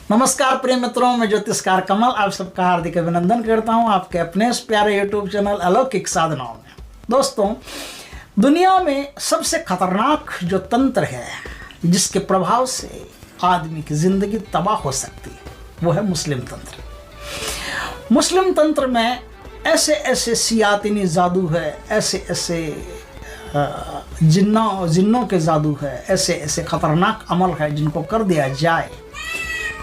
नमस्कार प्रिय मित्रों, मैं ज्योतिषकार कमल आप सबका हार्दिक अभिनंदन करता हूं आपके अपने इस प्यारे यूट्यूब चैनल अलौकिक साधनाओं में। दोस्तों, दुनिया में सबसे खतरनाक जो तंत्र है जिसके प्रभाव से आदमी की जिंदगी तबाह हो सकती है वो है मुस्लिम तंत्र। मुस्लिम तंत्र में ऐसे ऐसे सियातिनी जादू है, ऐसे ऐसे जिन्नों के जादू है, ऐसे ऐसे खतरनाक अमल है जिनको कर दिया जाए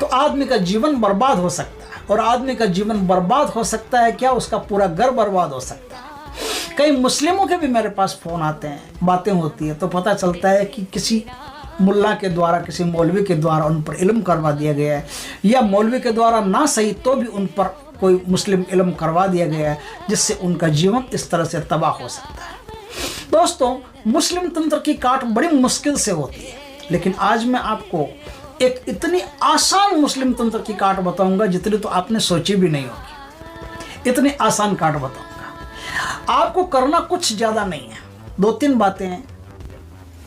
तो आदमी का जीवन बर्बाद हो सकता है। और आदमी का जीवन बर्बाद हो सकता है क्या, उसका पूरा घर बर्बाद हो सकता है। कई मुस्लिमों के भी मेरे पास फ़ोन आते हैं, बातें होती है तो पता चलता है कि किसी मुल्ला के द्वारा, किसी मौलवी के द्वारा उन पर इल्म करवा दिया गया है, या मौलवी के द्वारा ना सही तो भी उन पर कोई मुस्लिम इल्म करवा दिया गया है जिससे उनका जीवन इस तरह से तबाह हो सकता है। दोस्तों, मुस्लिम तंत्र की काट बड़ी मुश्किल से होती है, लेकिन आज मैं आपको एक इतनी आसान मुस्लिम तंत्र की काट बताऊंगा जितनी तो आपने सोची भी नहीं होगी। इतनी आसान काट बताऊंगा। आपको करना कुछ ज़्यादा नहीं है, 2-3 बातें हैं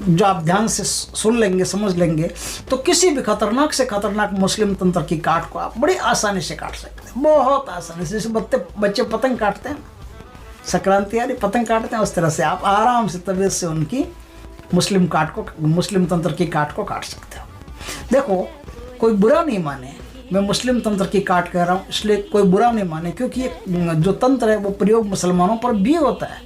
जो आप ध्यान से सुन लेंगे, समझ लेंगे तो किसी भी खतरनाक से खतरनाक मुस्लिम तंत्र की काट को आप बड़ी आसानी से काट सकते हैं, बहुत आसानी से। जैसे बच्चे पतंग काटते हैं, संक्रांति यानी पतंग काटते हैं, उस तरह से आप आराम से तबीयत से उनकी मुस्लिम तंत्र की काट को काट सकते हो। देखो, कोई बुरा नहीं माने, मैं मुस्लिम तंत्र की काट कह रहा हूँ इसलिए कोई बुरा नहीं माने, क्योंकि ये जो तंत्र है वो प्रयोग मुसलमानों पर भी होता है।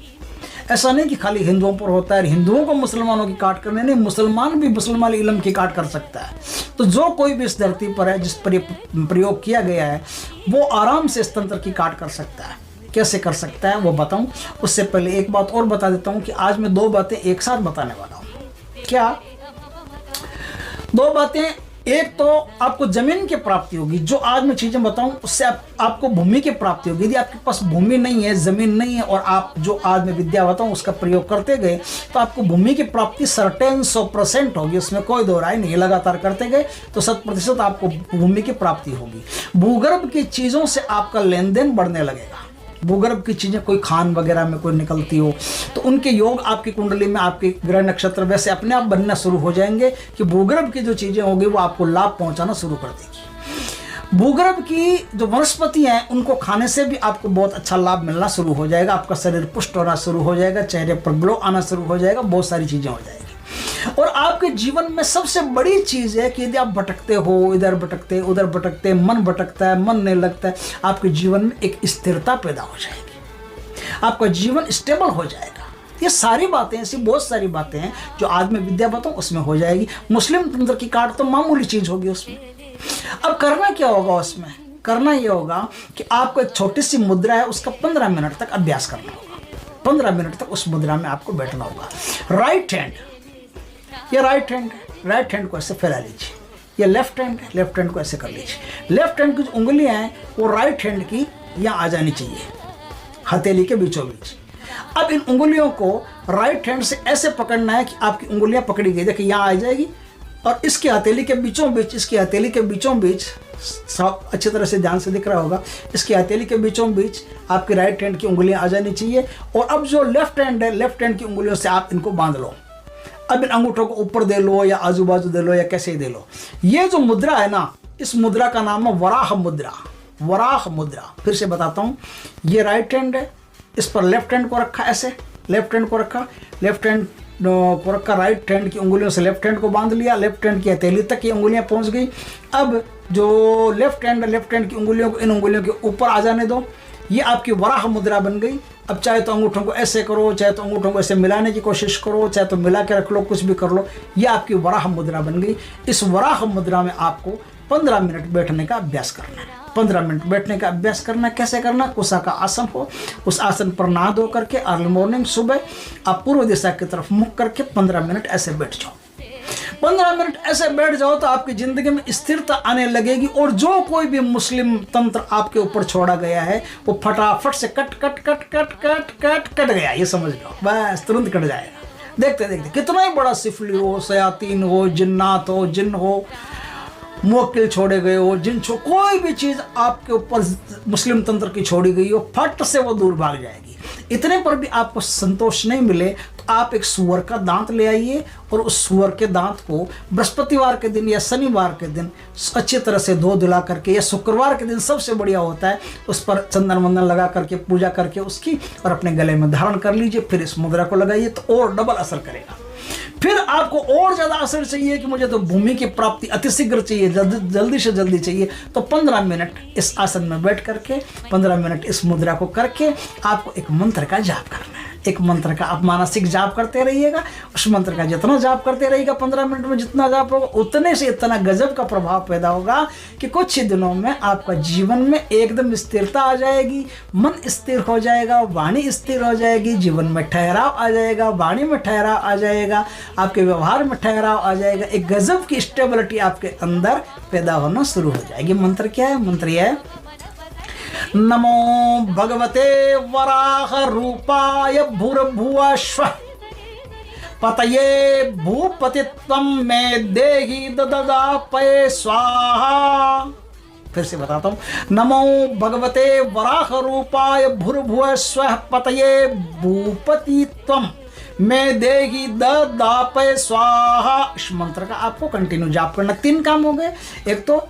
ऐसा नहीं कि खाली हिंदुओं पर होता है, हिंदुओं को मुसलमानों की काट करने नहीं, मुसलमान भी मुसलमान इल्म की काट कर सकता है। तो जो कोई भी इस धरती पर है जिस पर प्रयोग किया गया है वो आराम से इस तंत्र की काट कर सकता है। कैसे कर सकता है वो बताऊं, उससे पहले एक बात और बता देता हूं कि आज मैं 2 बातें एक साथ बताने वाला हूं। क्या 2 बातें? एक तो आपको जमीन की प्राप्ति होगी, जो आज मैं चीजें बताऊं उससे आपको भूमि की प्राप्ति होगी। यदि आपके पास भूमि नहीं है, जमीन नहीं है, और आप जो आज मैं विद्या बताऊं उसका प्रयोग करते गए तो आपको भूमि की प्राप्ति सर्टेन 100% होगी, उसमें कोई दो राय नहीं। लगातार करते गए तो 100% आपको भूमि की प्राप्ति होगी। भूगर्भ की चीजों से आपका लेन देन बढ़ने लगेगा। भूगर्भ की चीज़ें, कोई खान वगैरह में कोई निकलती हो तो उनके योग आपकी कुंडली में, आपके ग्रह नक्षत्र वैसे अपने आप बनना शुरू हो जाएंगे कि भूगर्भ की जो चीज़ें होंगी वो आपको लाभ पहुंचाना शुरू कर देगी। भूगर्भ की जो वनस्पति हैं उनको खाने से भी आपको बहुत अच्छा लाभ मिलना शुरू हो जाएगा। आपका शरीर पुष्ट होना शुरू हो जाएगा, चेहरे पर ग्लो आना शुरू हो जाएगा, बहुत सारी चीज़ें हो जाएगी। और आपके जीवन में सबसे बड़ी चीज़ है कि यदि आप भटकते हो, इधर भटकते उधर भटकते, मन भटकता है, मन नहीं लगता है, आपके जीवन में एक स्थिरता पैदा हो जाएगी, आपका जीवन स्टेबल हो जाएगा। ये सारी बातें, ऐसी बहुत सारी बातें हैं जो आज मैं विद्या बताऊं उसमें हो जाएगी। मुस्लिम तंत्र की काट तो मामूली चीज़ होगी उसमें। अब करना क्या होगा उसमें? करना ये होगा कि आपको एक छोटी सी मुद्रा है, उसका 15 मिनट तक अभ्यास करना होगा। 15 मिनट तक उस मुद्रा में आपको बैठना होगा। राइट हैंड, ये राइट हैंड है, राइट हैंड को ऐसे फैला लीजिए। ये लेफ्ट हैंड है, लेफ्ट हैंड को ऐसे कर लीजिए। लेफ्ट हैंड की जो उंगलियां हैं वो राइट हैंड की यहाँ आ जानी चाहिए, हथेली के बीचों बीच। अब इन उंगलियों को राइट हैंड से ऐसे पकड़ना है कि आपकी उंगलियां पकड़ी गई, देखिए यहाँ आ जाएगी, और इसकी हथेली के बीचों बीच, इसकी हथेली के बीचों बीच, सब अच्छी तरह से ध्यान से दिख रहा होगा, इसकी हथेली के बीचों बीच आपकी राइट हैंड की उंगलियां आ जानी चाहिए। और अब जो लेफ्ट हैंड है, लेफ्ट हैंड की उंगलियों से आप इनको बांध लो। अब इन अंगूठों को ऊपर दे लो या आजू बाजू दे लो या कैसे ही दे लो। ये जो मुद्रा है ना, इस मुद्रा का नाम है वराह मुद्रा। वराह मुद्रा फिर से बताता हूँ। ये राइट हैंड है, इस पर लेफ्ट हैंड को रखा, ऐसे लेफ्ट हैंड को रखा, लेफ्ट हैंड को रखा, राइट हैंड की उंगलियों से लेफ्ट हैंड को बांध लिया, लेफ्ट हैंड की हथेली तक ये उंगलियां पहुंच गई। अब जो लेफ्ट हैंड की उंगलियों को इन उंगलियों के ऊपर आ जाने दो। ये आपकी वराह मुद्रा बन गई। अब चाहे तो अंगूठों को ऐसे करो, चाहे तो अंगूठों को ऐसे मिलाने की कोशिश करो, चाहे तो मिला के रख लो, कुछ भी कर लो। ये आपकी वराह मुद्रा बन गई। इस वराह मुद्रा में आपको 15 मिनट बैठने का अभ्यास करना है। 15 मिनट बैठने का अभ्यास करना। कैसे करना? कुशा का आसन हो, उस आसन पर नहा धो करके अर्ली मॉर्निंग सुबह आप पूर्व दिशा की तरफ मुख करके 15 मिनट ऐसे बैठ जाओ। 15 मिनट ऐसे बैठ जाओ तो आपकी जिंदगी में स्थिरता आने लगेगी, और जो कोई भी मुस्लिम तंत्र आपके ऊपर छोड़ा गया है वो फटाफट से कट गया, ये समझ लो, बस तुरंत कट जाएगा। देखते देखते कितना ही बड़ा सिफली हो, शयातीन हो, जिन्नात हो, जिन हो, मुवक्किल छोड़े गए हो, कोई भी चीज़ आपके ऊपर मुस्लिम तंत्र की छोड़ी गई हो, फट से वो दूर भाग जाएगी। इतने पर भी आपको संतोष नहीं मिले तो आप एक सूअर का दांत ले आइए और उस सूअर के दांत को बृहस्पतिवार के दिन या शनिवार के दिन अच्छी तरह से धो धुला करके, या शुक्रवार के दिन सबसे बढ़िया होता है, उस पर चंदन वंदन लगा करके पूजा करके उसकी और अपने गले में धारण कर लीजिए। फिर इस मुद्रा को लगाइए तो और डबल असर करेगा। फिर आपको और ज़्यादा असर चाहिए कि मुझे तो भूमि की प्राप्ति अतिशीघ्र चाहिए, जल्दी से जल्दी चाहिए, तो 15 मिनट इस आसन में बैठ करके 15 मिनट इस मुद्रा को करके आपको एक मंत्र का जाप करना है। एक मंत्र का आप मानसिक जाप करते रहिएगा। उस मंत्र का जितना जाप करते रहिएगा 15 मिनट में जितना जाप होगा उतने से इतना गजब का प्रभाव पैदा होगा कि कुछ ही दिनों में आपका जीवन में एकदम स्थिरता आ जाएगी, मन स्थिर हो जाएगा, वाणी स्थिर हो जाएगी, जीवन में ठहराव आ जाएगा, वाणी में ठहराव आ जाएगा, आपके व्यवहार में ठहराव आ जाएगा। एक गजब की स्टेबिलिटी आपके अंदर पैदा होना शुरू हो जाएगी। मंत्र क्या है? मंत्र यह है, नमो भगवते वराह रूपाय भूर्भुवः स्वः पतये भूपतित्वं मे देहि ददापये स्वाहा। फिर से बताता हूँ, नमो भगवते वराह रूपाय भूर्भुवः स्वः पतये भूपतित्वं मैं देगी ददापय स्वाहा। इस मंत्र का आपको कंटिन्यू जाप करना। 3 काम हो गए। एक तो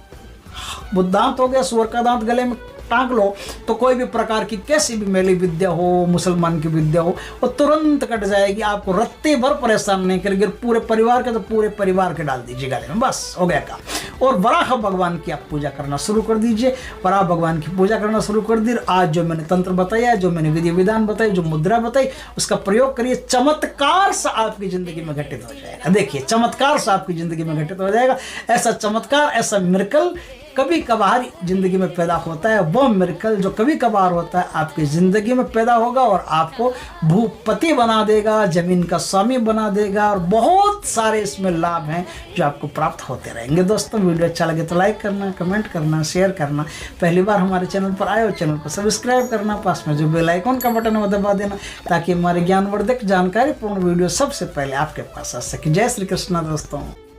बुद्धांत हो गया, सूअर का दांत गले में टांग लो तो कोई भी प्रकार की कैसी भी मैली विद्या हो, मुसलमान की विद्या हो, वो तुरंत कट जाएगी। आपको रत्ते भर परेशान नहीं करेगी। पूरे परिवार के तो पूरे परिवार के डाल दीजिए गले में, बस हो गया काम। और वराह भगवान की आप पूजा करना शुरू कर दीजिए। वराह भगवान की पूजा करना शुरू कर दीजिए। आज जो मैंने तंत्र बताया, जो मैंने विधि विधान बताई, जो मुद्रा बताई, उसका प्रयोग करिए। चमत्कार सा आपकी जिंदगी में घटित हो जाएगा। देखिए, चमत्कार सा आपकी जिंदगी में घटित हो जाएगा। ऐसा चमत्कार, ऐसा मिरेकल कभी कभार जिंदगी में पैदा होता है। वो मिरेकल जो कभी कभार होता है आपकी जिंदगी में पैदा होगा और आपको भूपति बना देगा, जमीन का स्वामी बना देगा, और बहुत सारे इसमें लाभ हैं जो आपको प्राप्त होते रहेंगे। दोस्तों, वीडियो अच्छा लगे तो लाइक करना, कमेंट करना, शेयर करना। पहली बार हमारे चैनल पर आए हो, चैनल को सब्सक्राइब करना, पास में जो बेल आइकन का बटन है वो दबा देना, ताकि हमारे ज्ञानवर्धक जानकारीपूर्ण वीडियो सबसे पहले आपके पास आ सके। जय श्री कृष्णा दोस्तों।